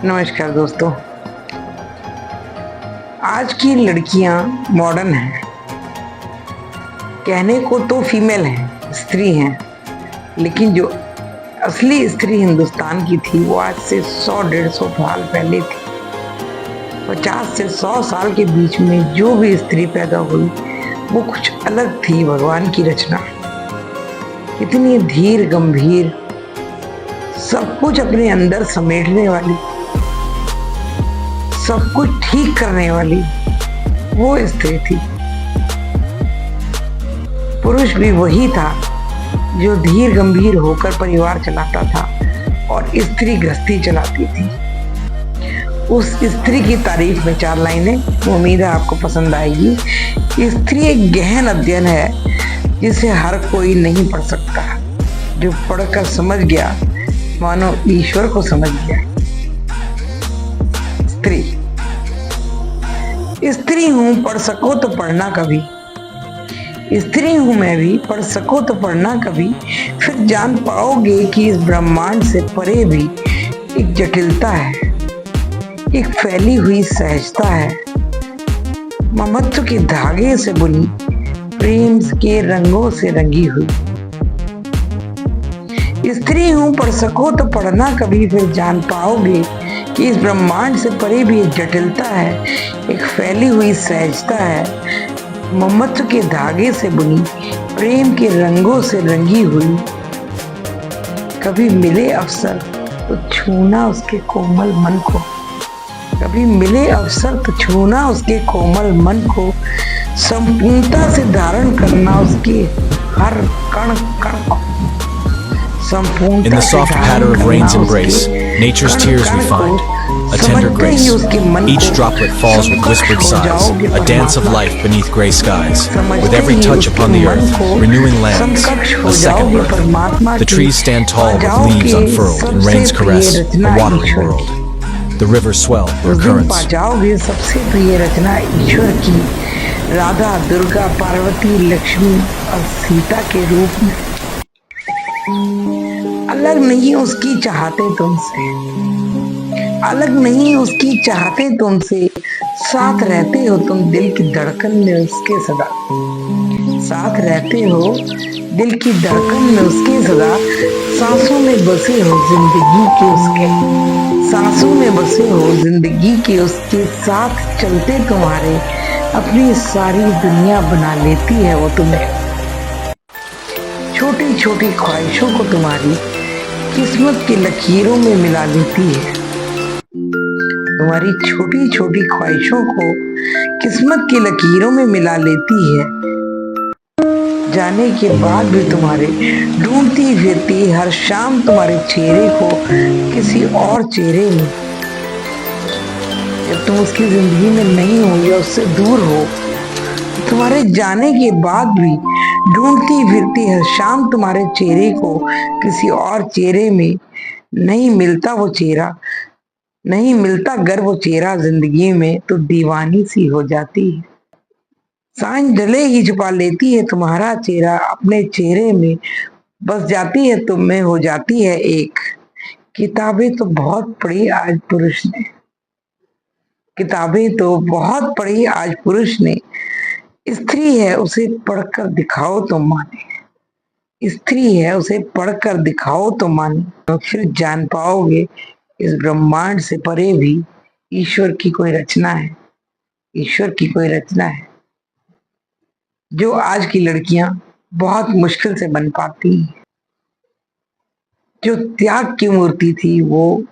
नमस्कार दोस्तों। आज की लड़कियां मॉडर्न हैं, कहने को तो फीमेल हैं, स्त्री हैं, लेकिन जो असली स्त्री हिंदुस्तान की थी वो आज से 100-150 साल पहले थी। 50 से 100 साल के बीच में जो भी स्त्री पैदा हुई वो कुछ अलग थी। भगवान की रचना इतनी धीर गंभीर, सब कुछ अपने अंदर समेटने वाली, सब कुछ ठीक करने वाली वो स्त्री थी। पुरुष भी वही था जो धीर गंभीर होकर परिवार चलाता था और स्त्री गृहस्थी चलाती थी। उस स्त्री की तारीफ में 4 लाइनें, उम्मीद है आपको पसंद आएगी। स्त्री एक गहन अध्ययन है जिसे हर कोई नहीं पढ़ सकता। जो पढ़कर समझ गया मानो ईश्वर को समझ गया। स्त्री हूं, पढ़ सको तो पढ़ना कभी। स्त्री हूं मैं भी, पढ़ सको तो पढ़ना कभी। फिर जान पाओगे कि इस ब्रह्मांड से परे भी एक जटिलता है, एक फैली हुई सहजता है, ममत्व के धागे से बुनी, प्रेम के रंगों से रंगी हुई। स्त्री हूं, पढ़ सको तो पढ़ना कभी। फिर जान पाओगे कि इस ब्रह्मांड से परे भी एक जटिलता है, एक फैली हुई सहजता है, ममत्व के धागे से बुनी, प्रेम के रंगों से रंगी हुई। कभी मिले अवसर तो छूना उसके कोमल मन को, कभी मिले अवसर तो छूना उसके कोमल मन को, संपूर्णता से धारण करना उसके हर कण कण को। In the soft patter of rain's embrace, nature's tears we find, a tender grace. Each droplet falls with whispered sighs, a dance of life beneath gray skies. With every touch upon the earth, renewing lands, a second birth. The trees stand tall with leaves unfurled in rain's caress, a watering world. The rivers swell their currents. जाओगे सबसे प्रिय रचना ईश्वर की, राधा, दुर्गा, पार्वती, लक्ष्मी और सीता के रूप में। अलग नहीं उसकी चाहते तुमसे, अलग नहीं उसकी चाहते तुमसे, साथ रहते हो तुम दिल की धड़कन में उसके सदा। साथ रहते हो दिल की धड़कन में उसके सदा, सांसों में बसे हो जिंदगी के उसके, सांसों में बसे हो जिंदगी के उसके साथ चलते तुम्हारे, अपनी सारी दुनिया बना लेती है वो तुम्हें। छोटी छोटी ख्वाहिशों को तुम्हारी किस्मत की लकीरों में मिला लेती है। तुम्हारी छोटी छोटी ख्वाहिशों को किस्मत की लकीरों में मिला लेती है। जाने के बाद भी तुम्हारे ढूंढती फिरती हर शाम तुम्हारे चेहरे को किसी और चेहरे में। जब तुम उसकी जिंदगी में नहीं हो या उससे दूर हो, तुम्हारे जाने के बाद भी ढूंढती फिरती हर शाम तुम्हारे चेहरे को किसी और चेहरे में नहीं मिलता वो चेहरा, नहीं मिलता गर वो चेहरा जिंदगी में, तो दीवानी सी हो जाती है। सांझ ढले ही छुपा लेती है तुम्हारा चेहरा अपने चेहरे में, बस जाती है तुम में हो जाती है एक। किताबें तो बहुत पढ़ी आज पुरुष ने, किताबें तो बहुत पढ़ी आज पुरुष ने, स्त्री है उसे पढ़कर दिखाओ तो माने, स्त्री है उसे पढ़कर दिखाओ तो माने। तो फिर जान पाओगे इस ब्रह्मांड से परे भी ईश्वर की कोई रचना है, ईश्वर की कोई रचना है जो आज की लड़कियां बहुत मुश्किल से बन पाती हैं। जो त्याग की मूर्ति थी वो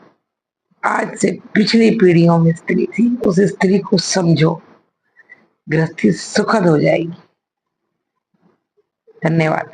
आज से पिछली पीढ़ियों में स्त्री थी। उस स्त्री को समझो, गृहस्थी सुखद हो जाएगी। धन्यवाद।